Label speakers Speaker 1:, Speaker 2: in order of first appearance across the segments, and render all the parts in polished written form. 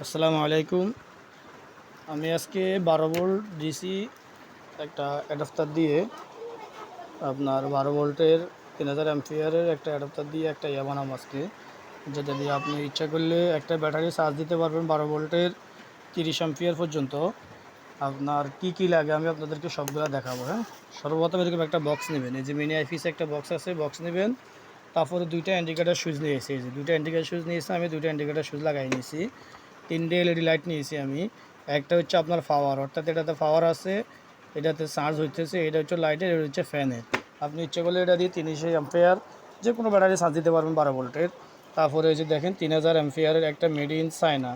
Speaker 1: আসসালামু আলাইকুম। আমি আজকে 12 ভোল্ট ডিসি একটা অ্যাডাপ্টার দিয়ে আপনার 12 ভোল্টের 3000 অ্যাম্পিয়ারের একটা অ্যাডাপ্টার দিয়ে একটা বানাবো আজকে, যেটা দিয়ে আপনি ইচ্ছা করলে একটা ব্যাটারি চার্জ দিতে পারবেন 12 ভোল্টের 30 অ্যাম্পিয়ার পর্যন্ত। আপনার কি কি লাগে আমি আপনাদেরকে সবগুলো দেখাবো। হ্যাঁ, সর্বপ্রথম এরকম একটা বক্স নেবেন। এই যে মিনি আইপিএস একটা বক্স আছে, বক্স নেবেন। তারপরে দুইটা ইন্ডিকেটার সুইচ নিয়েছি। এই যে দুইটা ইন্ডিকেটার সুইচ নিয়েছি, আমি দুইটা ইন্ডিকেটার সুইচ লাগাই নিয়েছি। তিনটে এলইডি লাইট নিয়েছি আমি। একটা হচ্ছে আপনার পাওয়ার, অর্থাৎ এটাতে পাওয়ার আছে, এটাতে চার্জ হইতেছে। এটা হচ্ছে লাইটের, এটা হচ্ছে ফ্যানের। আপনি ইচ্ছে করলে এটা দিয়ে 300 অ্যাম্পিয়ার যে কোনো ব্যাটারি চার্জ দিতে পারবেন 12 ভোল্টের। তারপরে এই যে দেখেন 3000 অ্যাম্পিয়ারের একটা মেড ইন চায়না,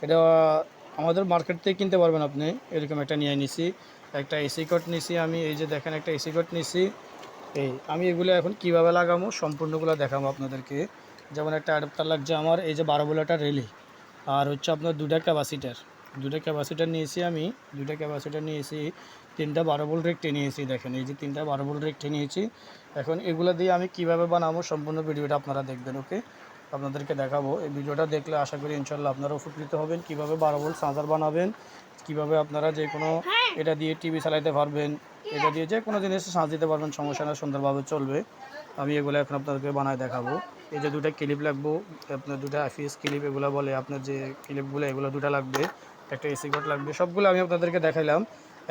Speaker 1: এটা আমাদের মার্কেট থেকে কিনতে পারবেন আপনি। এরকম একটা নিয়ে নিছি। একটা এসি কট নিছি আমি। এই যে দেখেন একটা এসি কট নিছি। আমি এগুলো এখন কিভাবে লাগাবো সম্পূর্ণগুলো দেখাবো আপনাদেরকে। যেমন একটা অ্যাডাপ্টার লাগছে আমার, এই যে 12 ভোল্ট একটা রিলে, আর হচ্ছে আপনার দুটা ক্যাপাসিটার নিয়েছি আমি। দুটা ক্যাপাসিটার নিয়েছি, তিনটা 12 ভোল্ট রেক্টে নিয়েছি। দেখেন এই যে তিনটা 12 ভোল্ট রেক্টে নিয়েছি। এখন এগুলো দিয়ে আমি কিভাবে বানাবো সম্পূর্ণ ভিডিওটা আপনারা দেখবেন। ওকে, আপনাদেরকে দেখাবো। এই ভিডিওটা দেখলে আশা করি ইনশাল্লাহ আপনারা উপকৃত হবেন। কিভাবে 12 ভোল্ট চার্জার বানাবেন, কিভাবে আপনারা যে কোনো এটা দিয়ে টিভি চালাতে পারবেন, এটা দিয়ে যে কোনো জিনিস চার্জ দিতে পারবেন, সমস্যা না, সুন্দরভাবে চলবে। আমি এগুলো এখন আপনাদেরকে বানায় দেখাবো। এই যে দুটা ক্লিপ লাগবো, আপনার দুটা আইপিএস ক্লিপ এগুলো বলে, আপনার যে ক্লিপগুলো এগুলো দুটা লাগবে, একটা এসি কট লাগবে। সবগুলো আমি আপনাদেরকে দেখাইলাম।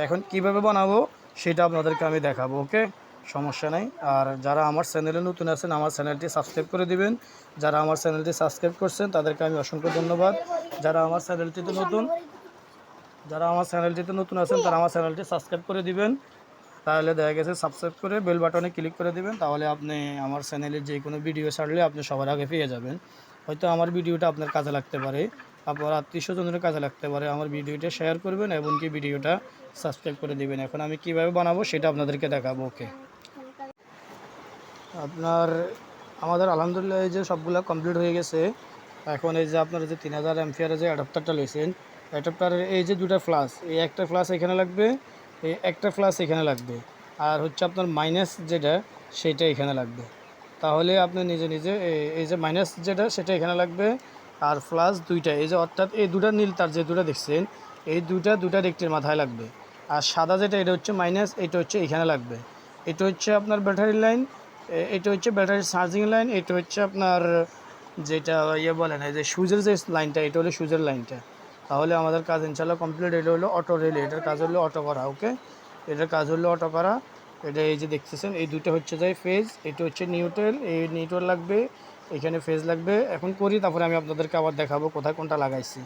Speaker 1: এখন কিভাবে বানাবো সেটা আপনাদেরকে আমি দেখাবো। ওকে, সমস্যা নাই। আর যারা আমার চ্যানেলে নতুন আছেন, আমার চ্যানেলটি সাবস্ক্রাইব করে দিবেন। যারা আমার চ্যানেলটি সাবস্ক্রাইব করছেন তাদেরকে আমি অসংখ্য ধন্যবাদ। যারা আমার চ্যানেলটিতে নতুন যারা আমার চ্যানেলটিতে নতুন আছেন তারা আমার চ্যানেলটি সাবস্ক্রাইব করে দিবেন। তাহলে দেখা গেছে সাবস্ক্রাইব করে বেল বাটনে ক্লিক করে দিবেন, তাহলে আপনি আমার চ্যানেলের যে কোনো ভিডিও ছাড়লে আপনি সবার আগে পেয়ে যাবেন। হয়তো আমার ভিডিওটা আপনার কাজে লাগতে পারে, আপনার আত্মীয়স্বজনের কাজে লাগতে পারে। আমার ভিডিওটা শেয়ার করবেন এবং কি ভিডিওটা সাবস্ক্রাইব করে দিবেন। এখন আমি কিভাবে বানাবো সেটা আপনাদেরকে দেখাবো। ওকে, আপনার আমাদের আলহামদুলিল্লাহ এই যে সবগুলো কমপ্লিট হয়ে গেছে। এখন এই যে আপনার যে 3000 অ্যাম্পিয়ারের যে অ্যাডাপ্টারটা লইছেন, অ্যাডাপ্টারের এই যে দুটা ফ্লাশ, এই একটা ফ্লাশ এখানে লাগবে, এই একটা ফ্লাশ এখানে লাগবে, আর হচ্ছে আপনার মাইনাস যেটা সেটা এখানে লাগবে। তাহলে আপনি নিজে নিজে এই যে মাইনাস যেটা সেটা এখানে লাগবে, আর প্লাস দুইটা, এই যে অর্থাৎ এই দুটা নীল তার যে দুটা দেখছেন, এই দুটা রেক্টির মাথায় লাগবে। আর সাদা যেটা এটা হচ্ছে মাইনাস, এটা হচ্ছে এখানে লাগবে। এটা হচ্ছে আপনার ব্যাটারি লাইন, এটা হচ্ছে ব্যাটারি চার্জিং লাইন, এটা হচ্ছে আপনার যেটা বলে না যে সুইচের যে লাইনটা, এটা হলো সুইচের লাইনটা। তাহলে আমাদের কাজ ইনশাল্লাহ কমপ্লিট। এটা হলো অটো রিলে, এটার কাজ হলো অটো করা। ওকে, এটার কাজ হলো অটো করা। এটা এই যে দেখতেছেন এই দুটো হচ্ছে যায় ফেজ, এটা হচ্ছে নিউট্রাল, এই নিউট্রাল লাগবে, এখানে ফেজ লাগবে। এখন করি, তারপরে আমি আপনাদেরকে আবার দেখাবো কোথায় কোনটা লাগাইছি।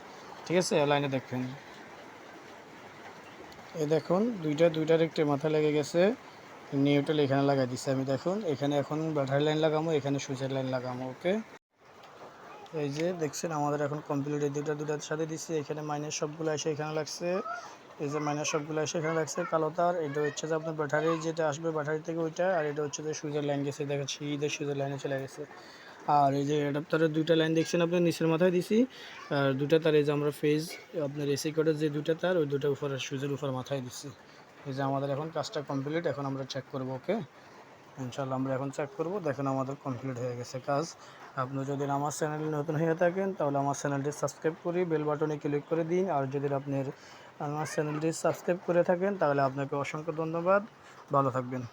Speaker 1: ঠিক আছে, লাইনে দেখবেন। এই দেখুন দুইটার একটি মাথা লেগে গেছে, নিউট্রাল এখানে লাগাই দিচ্ছি আমি। দেখুন এখানে এখন ব্যাটারি লাইন লাগাবো, এখানে সুইচের লাইন লাগাবো। ওকে, এই যে দেখছেন আমাদের এখন কমপ্লিট। এই দুটার সাথে দিচ্ছি, এখানে মাইনাস সবগুলো এসে এখানে লাগছে। এই যে মাইনাস সবগুলো এসে এখানে লাগছে কালো তার। এটা হচ্ছে যে আপনার ব্যাটারি যেটা আসবে ব্যাটারি থেকে ওইটা, আর এটা হচ্ছে যে সুইচের লাইন গেছে, দেখেন সিধা সুইচের লাইনে চলে গেছে। আর এই যে অ্যাডাপ্টারের দুইটা লাইন দেখছেন আপনার নিচের মাথায় দিছি, আর দুটা তার এই যে আমরা ফেজ আপনার এসি কোডের যে দুটা তার, ওই দুটা উপরে সুইচের উপর মাথায় দিচ্ছি। এই যে আমাদের এখন কাজটা কমপ্লিট। এখন আমরা চেক করবো। ওকে, ইনশাল্লাহ আমরা এখন চেক করব। দেখেন আমাদের কমপ্লিট হয়ে গেছে কাজ। আপনি যদি আমার চ্যানেলে নতুন হয়ে থাকেন তাহলে আমার চ্যানেলটি সাবস্ক্রাইব করে বেল বাটনে ক্লিক করে দিন। আর যদি আপনি আমার চ্যানেলটি সাবস্ক্রাইব করে থাকেন তাহলে আপনাকে অসংখ্য ধন্যবাদ। ভালো থাকবেন।